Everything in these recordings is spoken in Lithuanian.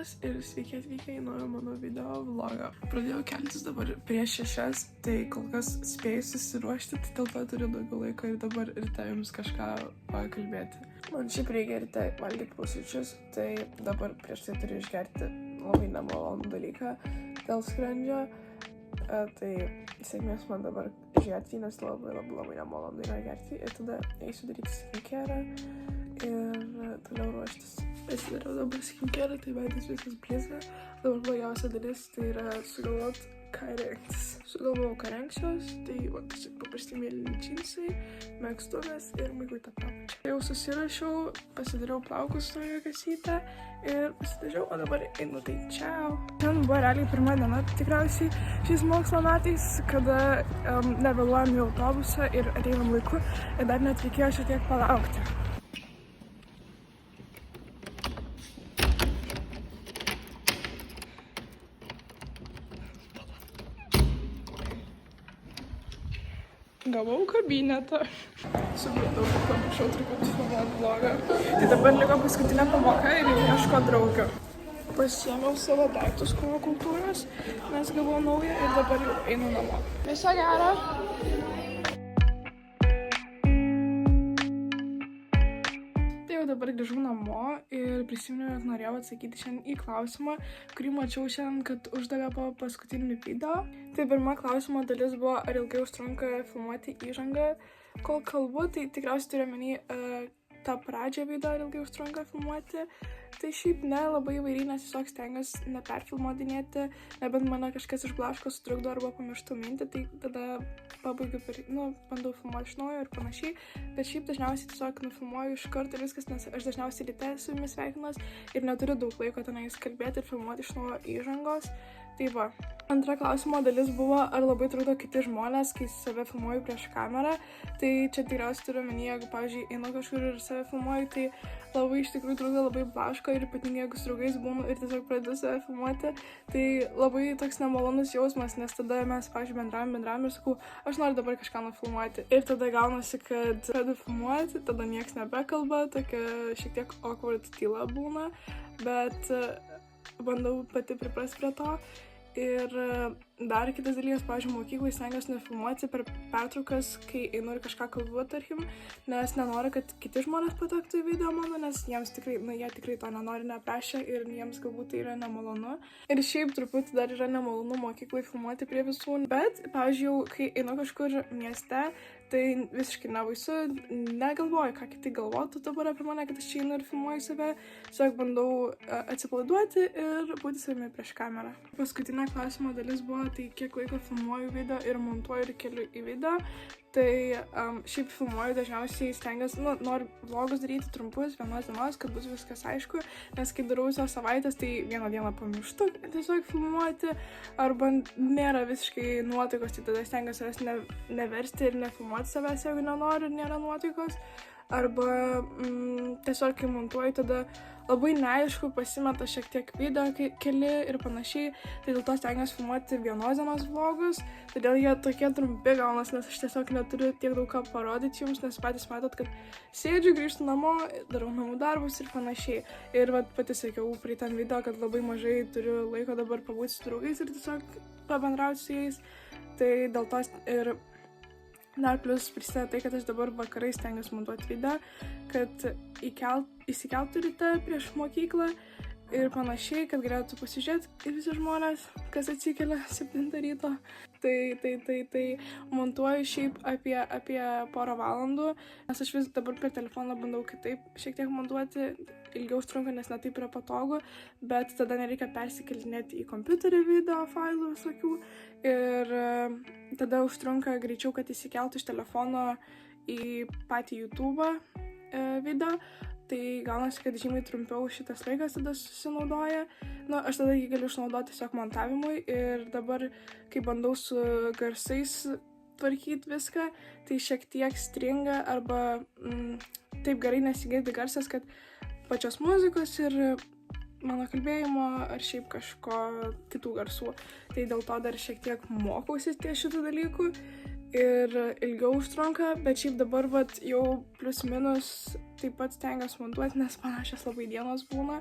Labas ir sveiki atvykę į naują mano video vlogą. Pradėjau keltis dabar prieš 6, tai kol kas spėjau susiruošti, tai dėl to turiu daugiau laiko ir dabar ryte jums kažką pakalbėti. Man šiaip reikia ryte valgyti pusryčius, tai dabar prieš tai turiu išgerti labai nemalonų dalyką dėl skrandžio. Tai sėkmės man dabar išgerti, nes labai nemalonu yra gerti ir tada eisiu daryti skincare ir toliau ruoštis. Pasidariau dabar skincare, tai veidas viskas blizga. Dabar blogiausia dalis tai yra sugalvot, ką rengtis. Sugalvojau, ką rengsiuos, tai tiesiog paprasti mėlyni džinsai, megztuvės ir maikutė papučia. Jau susirašiau, pasidariau plaukus naują kasytę ir pasidažiau, o dabar einu, tai čiau. Šiandien buvo realiai pirma diena tikriausiai šiais mokslo metais, kada nevėluojam į autobusą ir ateinam laiku ir dar net reikėjo šiek tiek palaukti. Gavau kabinetą. Supratau, kad pamiršau truputį filmuoti vlogą. Tai dabar liko paskutinė pamoka ir jau ieško draugio. Pasiėmiau savo daiktus kūno kultūros, nes gavau naują ir dabar jau einu namo. Viso gero! Dabar grįžau namo ir prisiminiau, jog norėjau atsakyti šiandien į klausimą, kurį mačiau šiandien, kad uždavė po paskutinį video. Tai pirma klausimo dalis buvo, ar ilgai užtrunka filmuoti įžangą. Kol kalbu, tai tikriausiai turiu omeny tą pradžią video, ar ilgai užtrunka filmuoti. Tai šiaip ne, labai įvairiai, nes tiesiog stengiuosi neperfilmuodinėti, nebent mane kažkas išblaško, sutrukdo arba pamirštu mintį, tai tada pabaigiu, bandau filmuoti iš naujo ir panašiai. Bet šiaip dažniausiai tiesiog nufilmuoju iš karto ir viskas, nes aš dažniausiai ryte su jumis sveikinuos ir neturiu daug laiko tenais kalbėti ir filmuoti iš naujo įžangos. Tai va. Antra klausimo dalis buvo, ar labai trukdo kiti žmonės, kai save filmuoju prieš kamerą. Tai čia tikriausiai turiu omeny, jeigu, pavyzdžiui, einu kažkur ir save filmuoju, tai labai iš tikrųjų trukdo, labai blaško ir ypatingai jeigu su draugais būnu ir tiesiog pradedu save filmuoti, tai labai toks nemalonus jausmas, nes tada mes, pavyzdžiui, bendravom ir sakau, aš noriu dabar kažką nufilmuoti. Ir tada gaunasi, kad pradedu filmuoti, tada nieks nebekalba, tokia šiek tiek awkward tyla būna, bet bandau pati priprasti prie to. Ir dar kitas dalykas, pavyzdžiui, mokyklai stengiuosi nefilmuoti per pertraukas, kai einu ir kažką kalbu, tarkim, nes nenoriu, kad kiti žmonės patektų į video mano, nes jiems tikrai, jie tikrai to nenori, neprašė ir jiems galbūt tai yra nemalonu. Ir šiaip truputį dar yra nemalonu mokyklai filmuoti prie visų, bet, pavyzdžiui, kai einu kažkur mieste, tai visiškai nebaisu, negalvoju, ką kiti galvotų dabar apie mane, kad aš čia einu ir filmuoju save, tiesiog bandau atsipalaiduoti ir būti savimi prieš kamerą. Paskutinė klausimo dalis buvo, tai kiek laiko filmuoju video ir montuoju ir keliu į video. Tai šiaip filmuoju dažniausiai stengiuosi, noriu vlogus daryti trumpus, vienos dienos, kad bus viskas aišku, nes kai darau visos savaitės, tai vieną dieną pamirštu tiesiog filmuoti, arba nėra visiškai nuotaikos, tai tada stengiuosi savęs neversti ir nefilmuoti savęs, jeigu nenoriu ir nėra nuotaikos, arba tiesiog kai montuoju, tada labai neaišku, pasimeta šiek tiek video keli ir panašiai, tai dėl to stengiuosi filmuoti vienos dienos vlogus, todėl jie tokie trumpi gaunas, nes aš tiesiog neturiu tiek daug ką parodyti jums, nes patys matot, kad sėdžiu, grįžtu namo, darau namų darbus ir panašiai. Ir pati sakiau prie ten video, kad labai mažai turiu laiko dabar pabūti su draugais ir tiesiog pabendrauti su jais, tai dėl to ir dar plus prisideda tai, kad aš dabar vakarais stengiuosi montuoti video, kad įsikeltų ryte prieš mokyklą ir panašiai, kad galėtų pasižiūrėti ir visi žmonės, kas atsikelia 7 ryto. Tai montuoju šiaip apie porą valandų, nes aš vis dabar per telefoną bandau kitaip šiek tiek montuoti, ilgiau užtrunka, nes ne taip yra patogu, bet tada nereikia persikelinėti į kompiuterį video failų visokių ir tada užtrunka greičiau, kad įsikeltų iš telefono į patį YouTube video. Tai gaunasi, kad žymiai trumpiau šitas laikas tada susinaudoja. Aš tada jį galiu išnaudoti tiesiog montavimui ir dabar, kai bandau su garsais tvarkyti viską, tai šiek tiek stringa arba taip gerai nesigirdi garsas, kad pačios muzikos ir mano kalbėjimo ar šiaip kažko kitų garsų. Tai dėl to dar šiek tiek mokausi ties šitų dalykų. Ir ilgiau užtrunka, bet šiaip dabar jau plius minus taip pat stengiuosi montuoti, nes panašios labai dienos būna.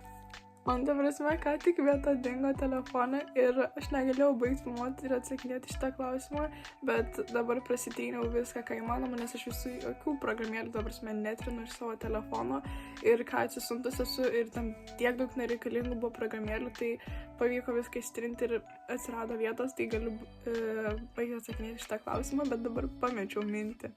Man ta prasme, ką tik vieta dingo telefoną ir aš negalėjau baigti filmuoti ir atsakinėti šitą klausimą, bet dabar prasitryniau viską, ką įmanoma, nes aš visų jokių programėlių, ta prasme, netrinu iš savo telefono ir ką atsisuntus esu ir tam tiek daug nereikalingų buvo programėlių, tai pavyko viską įstrinti ir atsirado vietos, tai galiu baigti atsakinėti šitą klausimą, bet dabar pamečiau mintį.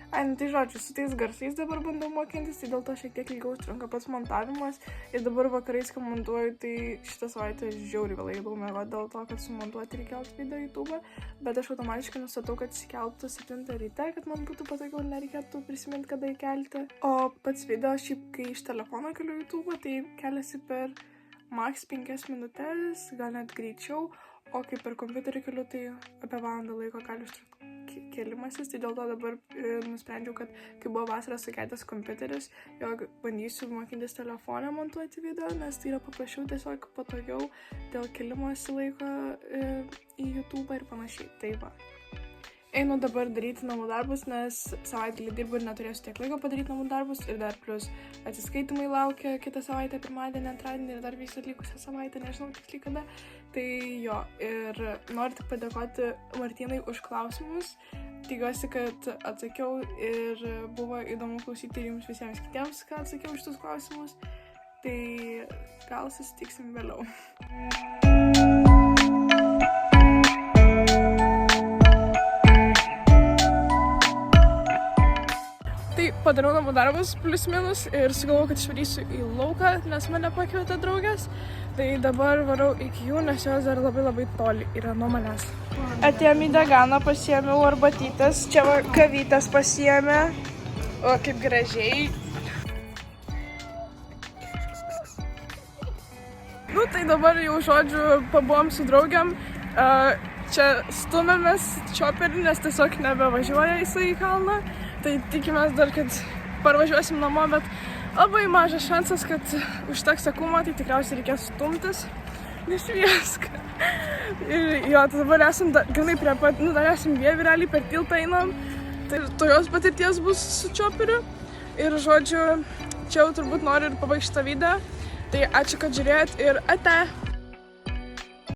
Ai, nu tai žodžiu, su tais garsais dabar bandau mokintis, tai dėl to šiek tiek ilgiau trunka pats montavimas ir dabar vakarais, kai montuoju, tai šitą savaitę žiauriai vėlai eidavau miegoti dėl to, kad sumontuoti reikia video į YouTube, bet aš automatiškai nustatau, kad įsikeltų 7 ryte, kad man būtų patogiau ir nereikėtų prisiminti, kada įkelti. O pats video, šiaip kai iš telefono keliu YouTube, tai keliasi per max 5 minutės, gal net greičiau, o kai per kompiuterį keliu, tai apie valandą laiko gali užtrukti kėlimasis, tai dėl to dabar nusprendžiau, kad kai buvo vasaras sukeltas kompiuteris, jog bandysiu mokintis telefoną montuoti video, nes tai yra paprasčiau, tiesiog patogiau dėl kėlimosi laiko į YouTube ir panašiai. Tai va. Einu dabar daryti namų darbus, nes savaitgalį dirbu ir neturėsiu tiek laiko padaryti namų darbus ir dar plus atsiskaitimai laukia kitą savaitę, pirmadienį, antradienį ir dar visą likusią savaitę, nežinau tiksliai kada. Tai jo, ir noriu tik padėkoti Martynai už klausimus. Tikiuosi, kad atsakiau ir buvo įdomu klausyti ir jums visiems kitiems, ką atsakiau iš tus klausimus. Tai gal susitiksim vėliau. Padariau namų darbus plius minus ir sugalvojau, kad išvarysiu į lauką, nes mane pakvietė draugės. Tai dabar varau iki jų, nes jos dar labai toli yra nuo manęs. Atėjom į Deganą, pasiėmiau arbatytės, čia va kavytės pasiėmė, o kaip gražiai. Nu tai dabar jau žodžiu pabuvom su draugiam, čia stumėmės čioperį, nes tiesiog nebevažiuoja jisai į kalną. Tai tikimės dar, kad parvažiuosim namo, bet labai mažas šansas, kad užteks akumo, tai tikriausiai reikės stumtis. Nešviesk. Ir jo, tai dabar esam grinai prie pat, dar esam realiai per tiltą einam. Tai tokios patirties bus su čioperiu. Ir žodžiu, čia jau turbūt noriu ir pabaigti šitą video. Tai ačiū, kad žiūrėjot ir ate!